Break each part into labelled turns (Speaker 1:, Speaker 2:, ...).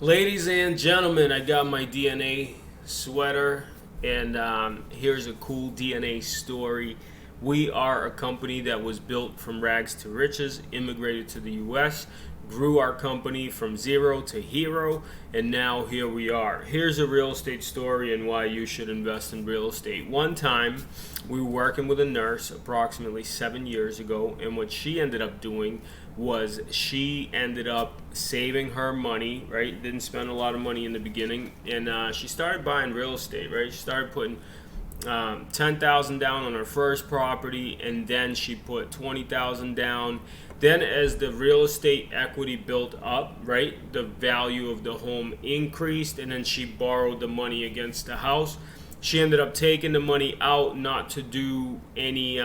Speaker 1: Ladies and gentlemen, I got my DNA sweater, and here's a cool DNA story. We are a company that was built from rags to riches, immigrated to the U.S., grew our company from zero to hero, and now here we are. Here's a real estate story and why you should invest in real estate. One time, we were working with a nurse approximately 7 years ago, and what she ended up doing was she ended up saving her money, right? Didn't spend a lot of money in the beginning, and she started buying real estate, right? She started putting 10,000 down on her first property, and then she put 20,000 down. Then as the real estate equity built up, right, the value of the home increased, and then she borrowed the money against the house. She ended up taking the money out, not to do any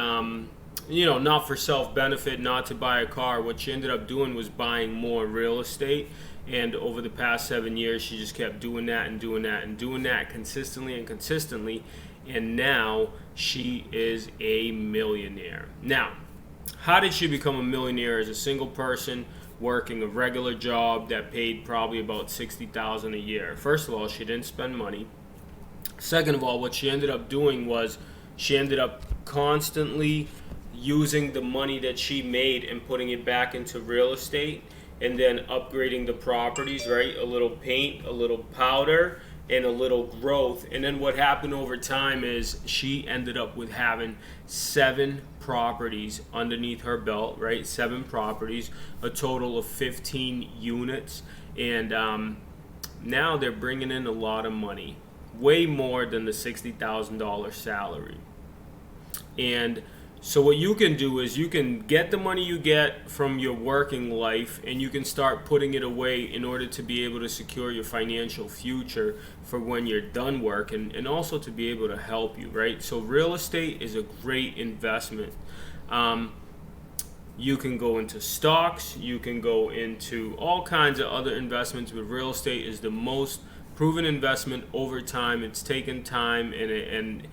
Speaker 1: not for self-benefit, not to buy a car. What she ended up doing was buying more real estate, and over the past 7 years she just kept doing that and doing that and doing that consistently, and now she is a millionaire. Now, how did she become a millionaire as a single person working a regular job that paid probably about $60,000 a year? First of all, she didn't spend money. Second of all, what she ended up doing was she ended up constantly using the money that she made and putting it back into real estate, and then upgrading the properties, right? A little paint, a little powder, and a little growth. And then what happened over time is she ended up with having 7 properties underneath her belt, right? 7 properties, a total of 15 units, and now they're bringing in a lot of money, way more than the $60,000 salary. And so what you can do is you can get the money you get from your working life, and you can start putting it away in order to be able to secure your financial future for when you're done work, and also to be able to help you, right? So real estate is a great investment. You can go into stocks, you can go into all kinds of other investments, but real estate is the most proven investment over time. It's taken time, and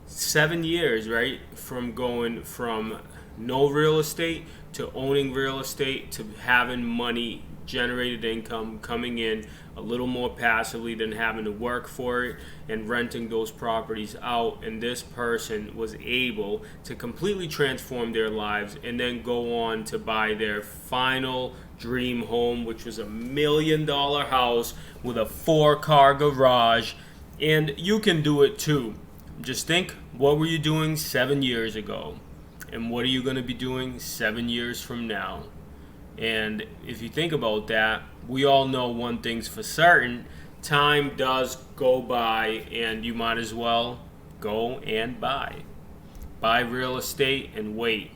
Speaker 1: 7 years, right, from going from no real estate to owning real estate to having money, generated income coming in a little more passively than having to work for it and renting those properties out. And this person was able to completely transform their lives and then go on to buy their final dream home, which was $1 million house with a 4-car garage. And you can do it too. Just think, what were you doing 7 years ago? And what are you going to be doing 7 years from now? And if you think about that, we all know one thing's for certain: time does go by, and you might as well go and buy real estate and wait.